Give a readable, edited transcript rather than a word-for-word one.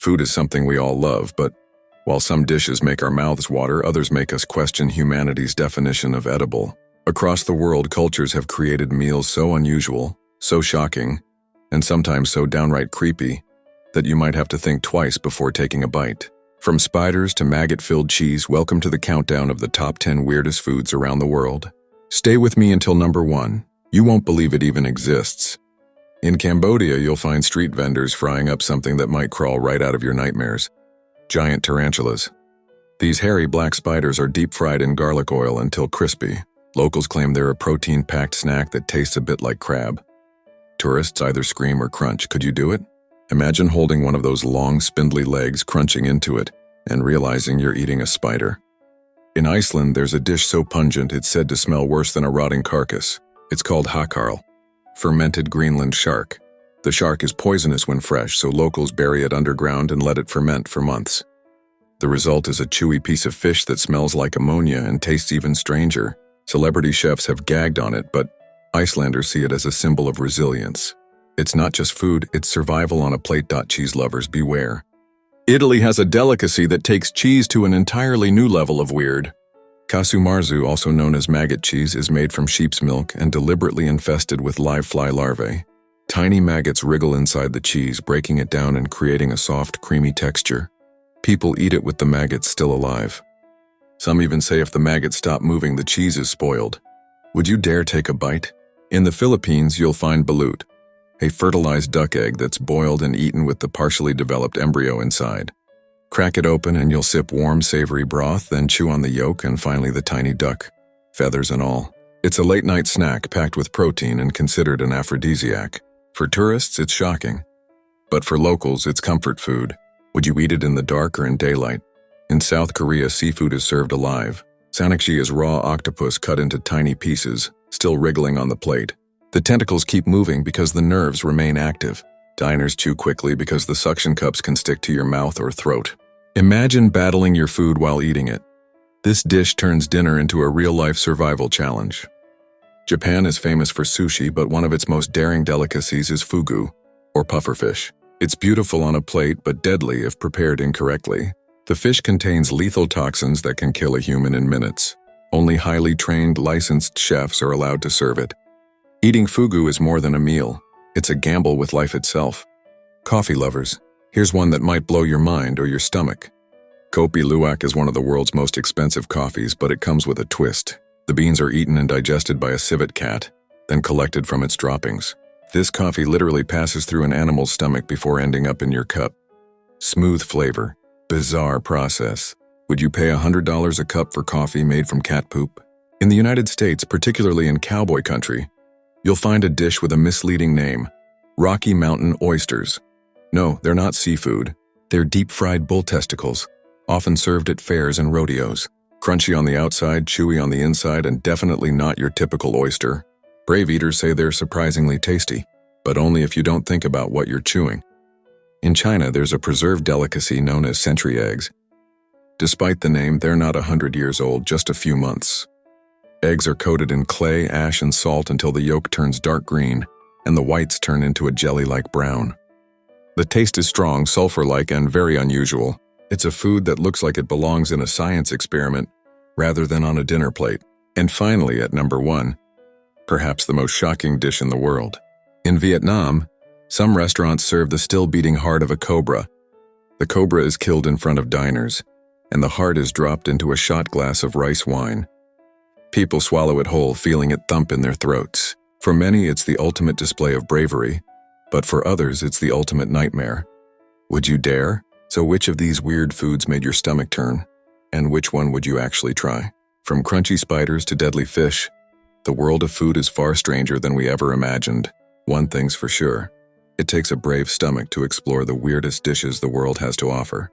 Food is something we all love, but while some dishes make our mouths water, others make us question humanity's definition of edible. Across the world, cultures have created meals so unusual, so shocking, and sometimes so downright creepy that you might have to think twice before taking a bite. From spiders to maggot-filled cheese, welcome to the countdown of the top 10 weirdest foods around the world. Stay with me until number 1. You won't believe it even exists. In Cambodia, you'll find street vendors frying up something that might crawl right out of your nightmares: giant tarantulas. These hairy black spiders are deep-fried in garlic oil until crispy. Locals claim they're a protein-packed snack that tastes a bit like crab. Tourists either scream or crunch. Could you do it? Imagine holding one of those long, spindly legs, crunching into it, and realizing you're eating a spider. In Iceland, there's a dish so pungent it's said to smell worse than a rotting carcass. It's called hakarl, fermented Greenland shark. The shark is poisonous when fresh, so locals bury it underground and let it ferment for months. The result is a chewy piece of fish that smells like ammonia and tastes even stranger. Celebrity chefs have gagged on it, but Icelanders see it as a symbol of resilience. It's not just food, it's survival on a plate. Cheese lovers, beware. Italy has a delicacy that takes cheese to an entirely new level of weird. Casu marzu, also known as maggot cheese, is made from sheep's milk and deliberately infested with live fly larvae. Tiny maggots wriggle inside the cheese, breaking it down and creating a soft, creamy texture. People eat it with the maggots still alive. Some even say if the maggots stop moving, the cheese is spoiled. Would you dare take a bite? In the Philippines, you'll find balut, a fertilized duck egg that's boiled and eaten with the partially developed embryo inside. Crack it open and you'll sip warm, savory broth, then chew on the yolk and finally the tiny duck, feathers and all. It's a late-night snack packed with protein and considered an aphrodisiac. For tourists, it's shocking. But for locals, it's comfort food. Would you eat it in the dark or in daylight? In South Korea, seafood is served alive. Sanakshi is raw octopus cut into tiny pieces, still wriggling on the plate. The tentacles keep moving because the nerves remain active. Diners chew quickly because the suction cups can stick to your mouth or throat. Imagine battling your food while eating it. This dish turns dinner into a real-life survival challenge. Japan is famous for sushi, but one of its most daring delicacies is fugu, or pufferfish. It's beautiful on a plate, but deadly if prepared incorrectly. The fish contains lethal toxins that can kill a human in minutes. Only highly trained, licensed chefs are allowed to serve it. Eating fugu is more than a meal. It's a gamble with life itself. Coffee lovers, here's one that might blow your mind or your stomach. Kopi Luwak is one of the world's most expensive coffees, but it comes with a twist. The beans are eaten and digested by a civet cat, then collected from its droppings. This coffee literally passes through an animal's stomach before ending up in your cup. Smooth flavor. Bizarre process. Would you pay $100 a cup for coffee made from cat poop? In the United States, particularly in cowboy country, you'll find a dish with a misleading name: Rocky Mountain oysters. No, they're not seafood. They're deep-fried bull testicles, often served at fairs and rodeos. Crunchy on the outside, chewy on the inside, and definitely not your typical oyster. Brave eaters say they're surprisingly tasty, but only if you don't think about what you're chewing. In China, there's a preserved delicacy known as century eggs. Despite the name, they're not 100 years old, just a few months. Eggs are coated in clay, ash, and salt until the yolk turns dark green and the whites turn into a jelly-like brown. The taste is strong, sulfur-like, and very unusual. It's a food that looks like it belongs in a science experiment rather than on a dinner plate. And finally, at number 1, perhaps the most shocking dish in the world. In Vietnam, some restaurants serve the still-beating heart of a cobra. The cobra is killed in front of diners, and the heart is dropped into a shot glass of rice wine. People swallow it whole, feeling it thump in their throats. For many, it's the ultimate display of bravery, but for others, it's the ultimate nightmare. Would you dare? So which of these weird foods made your stomach turn? And which one would you actually try? From crunchy spiders to deadly fish, the world of food is far stranger than we ever imagined. One thing's for sure: it takes a brave stomach to explore the weirdest dishes the world has to offer.